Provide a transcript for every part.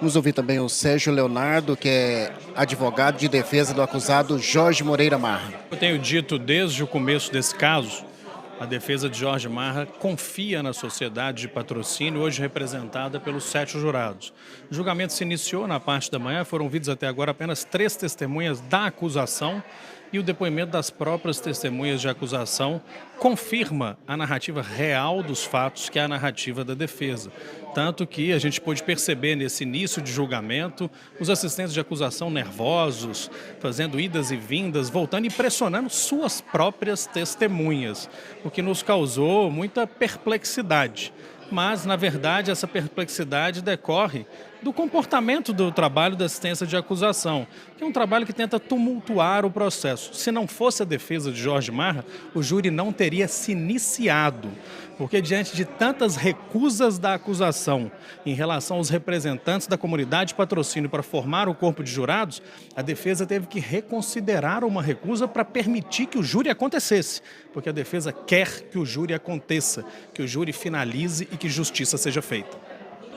Vamos ouvir também o Sérgio Leonardo, que é advogado de defesa do acusado Jorge Moreira Marra. Eu tenho dito desde o começo desse caso, a defesa de Jorge Marra confia na sociedade de patrocínio, hoje representada pelos 7 jurados. O julgamento se iniciou na parte da manhã, foram ouvidos até agora apenas 3 testemunhas da acusação e o depoimento das próprias testemunhas de acusação confirma a narrativa real dos fatos, que é a narrativa da defesa. Tanto que a gente pôde perceber nesse início de julgamento os assistentes de acusação nervosos, fazendo idas e vindas, voltando e pressionando suas próprias testemunhas, o que nos causou muita perplexidade. Mas, na verdade, essa perplexidade decorre do comportamento do trabalho da assistência de acusação, que é um trabalho que tenta tumultuar o processo. Se não fosse a defesa de Jorge Marra, o júri não teria se iniciado, porque diante de tantas recusas da acusação em relação aos representantes da comunidade de patrocínio para formar o corpo de jurados, a defesa teve que reconsiderar uma recusa para permitir que o júri acontecesse, porque a defesa quer que o júri aconteça, que o júri finalize e que justiça seja feita.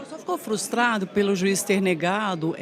Só ficou frustrado pelo juiz ter negado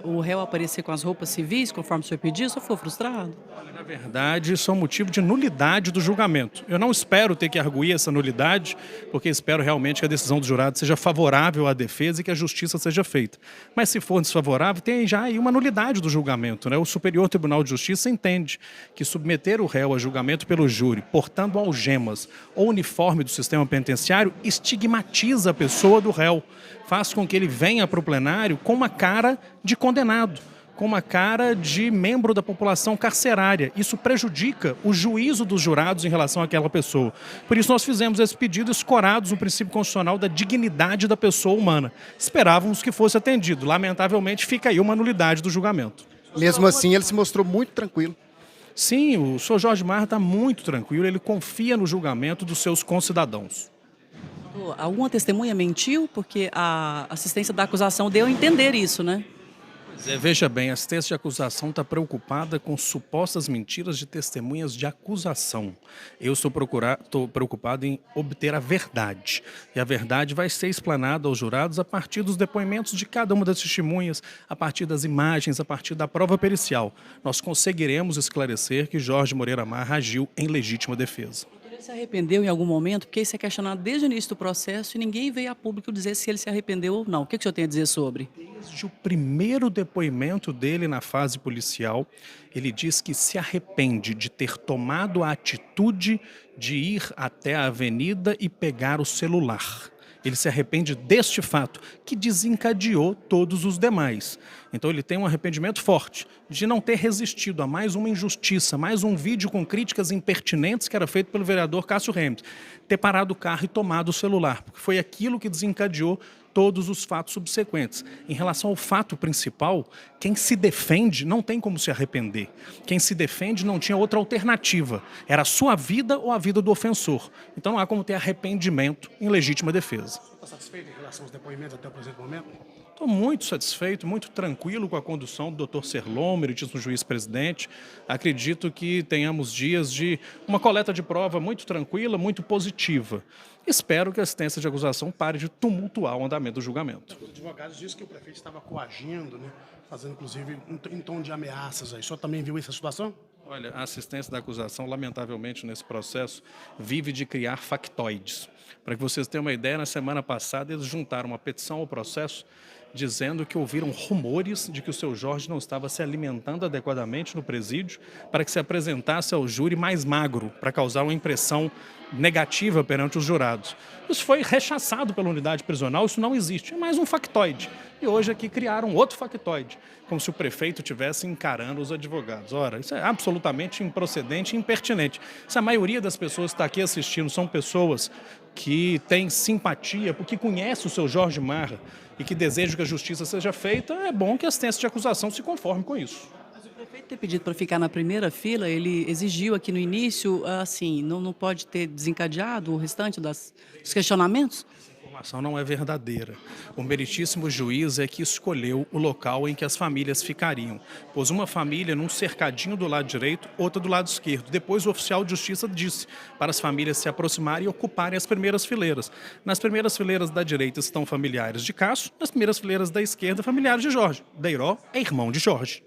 o réu aparecer com as roupas civis, conforme o senhor pediu? Só ficou frustrado? Na verdade, isso é um motivo de nulidade do julgamento. Eu não espero ter que arguir essa nulidade, porque espero realmente que a decisão do jurado seja favorável à defesa e que a justiça seja feita. Mas se for desfavorável, tem já aí uma nulidade do julgamento, né? O Superior Tribunal de Justiça entende que submeter o réu a julgamento pelo júri, portando algemas ou uniforme do sistema penitenciário, estigmatiza a pessoa do réu, faz com que ele venha para o plenário com uma cara de condenado, com uma cara de membro da população carcerária. Isso prejudica o juízo dos jurados em relação àquela pessoa. Por isso nós fizemos esse pedido escorados no princípio constitucional da dignidade da pessoa humana. Esperávamos que fosse atendido. Lamentavelmente fica aí uma nulidade do julgamento. Mesmo assim, ele se mostrou muito tranquilo. Sim, o senhor Jorge Marra está muito tranquilo, ele confia no julgamento dos seus concidadãos. Alguma testemunha mentiu? Porque a assistência da acusação deu a entender isso, né? Veja bem, a assistência de acusação está preocupada com supostas mentiras de testemunhas de acusação. Eu estou preocupado em obter a verdade. E a verdade vai ser explanada aos jurados a partir dos depoimentos de cada uma das testemunhas, a partir das imagens, a partir da prova pericial. Nós conseguiremos esclarecer que Jorge Moreira Marra agiu em legítima defesa. Ele se arrependeu em algum momento? Porque isso é questionado desde o início do processo e ninguém veio a público dizer se ele se arrependeu ou não. O que o senhor tem a dizer sobre? Desde o primeiro depoimento dele na fase policial, ele diz que se arrepende de ter tomado a atitude de ir até a avenida e pegar o celular. Ele se arrepende deste fato, que desencadeou todos os demais. Então ele tem um arrependimento forte de não ter resistido a mais uma injustiça, mais um vídeo com críticas impertinentes que era feito pelo vereador Cássio Remes, ter parado o carro e tomado o celular, porque foi aquilo que desencadeou todos os fatos subsequentes. Em relação ao fato principal, quem se defende não tem como se arrepender. Quem se defende não tinha outra alternativa. Era a sua vida ou a vida do ofensor. Então não há como ter arrependimento em legítima defesa. Você está satisfeito em relação aos depoimentos até o presente momento? Estou muito satisfeito, muito tranquilo com a condução do Dr. Serlon, meritíssimo juiz-presidente. Acredito que tenhamos dias de uma coleta de prova muito tranquila, muito positiva. Espero que a assistência de acusação pare de tumultuar o andamento do julgamento. Os advogados dizem que o prefeito estava coagindo, né? Fazendo inclusive em tom de ameaças aí. O senhor também viu essa situação? Olha, a assistência da acusação, lamentavelmente, nesse processo, vive de criar factoides. Para que vocês tenham uma ideia, na semana passada eles juntaram uma petição ao processo dizendo que ouviram rumores de que o seu Jorge não estava se alimentando adequadamente no presídio para que se apresentasse ao júri mais magro, para causar uma impressão negativa perante os jurados. Isso foi rechaçado pela unidade prisional, isso não existe, é mais um factoide. E hoje aqui criaram outro factoide, como se o prefeito estivesse encarando os advogados. Ora, isso é absolutamente improcedente e impertinente. Se a maioria das pessoas que está aqui assistindo são pessoas que têm simpatia, porque conhecem o seu Jorge Marra e que desejam que a justiça seja feita, é bom que a assistência de acusação se conforme com isso. Mas o prefeito ter pedido para ficar na primeira fila, ele exigiu aqui no início, assim, não pode ter desencadeado o restante dos questionamentos? A informação não é verdadeira. O meritíssimo juiz é que escolheu o local em que as famílias ficariam. Pôs uma família num cercadinho do lado direito, outra do lado esquerdo. Depois o oficial de justiça disse para as famílias se aproximarem e ocuparem as primeiras fileiras. Nas primeiras fileiras da direita estão familiares de Cássio, nas primeiras fileiras da esquerda, familiares de Jorge. Deiró é irmão de Jorge.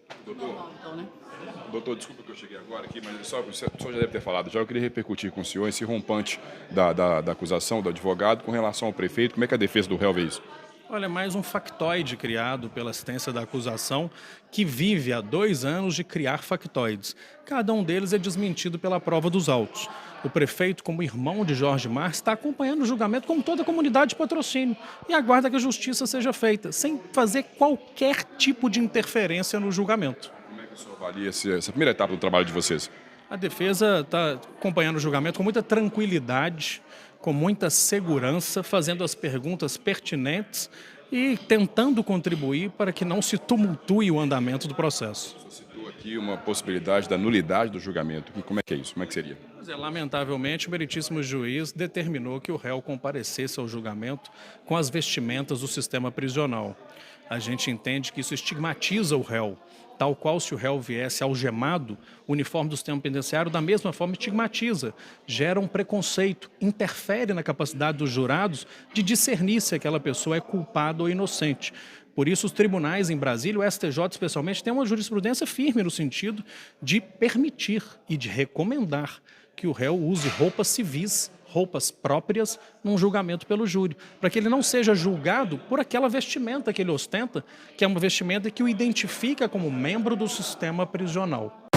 Doutor, desculpa que eu cheguei agora aqui, mas o senhor já deve ter falado. Já eu queria repercutir com o senhor esse rompante da acusação do advogado com relação ao prefeito. Como é que a defesa do réu vê isso? Olha, é mais um factoide criado pela assistência da acusação que vive há 2 anos de criar factoides. Cada um deles é desmentido pela prova dos autos. O prefeito, como irmão de Jorge Marra, está acompanhando o julgamento como toda a comunidade de patrocínio e aguarda que a justiça seja feita, sem fazer qualquer tipo de interferência no julgamento. Como é que o senhor avalia essa primeira etapa do trabalho de vocês? A defesa está acompanhando o julgamento com muita tranquilidade, com muita segurança, fazendo as perguntas pertinentes e tentando contribuir para que não se tumultue o andamento do processo. O senhor citou aqui uma possibilidade da nulidade do julgamento. Como é que é isso? Como é que seria? Lamentavelmente, o meritíssimo juiz determinou que o réu comparecesse ao julgamento com as vestimentas do sistema prisional. A gente entende que isso estigmatiza o réu, tal qual se o réu viesse algemado, o uniforme do sistema penitenciário da mesma forma estigmatiza, gera um preconceito, interfere na capacidade dos jurados de discernir se aquela pessoa é culpada ou inocente. Por isso, os tribunais em Brasília, o STJ especialmente, têm uma jurisprudência firme no sentido de permitir e de recomendar que o réu use roupas civis, roupas próprias, num julgamento pelo júri, para que ele não seja julgado por aquela vestimenta que ele ostenta, que é uma vestimenta que o identifica como membro do sistema prisional.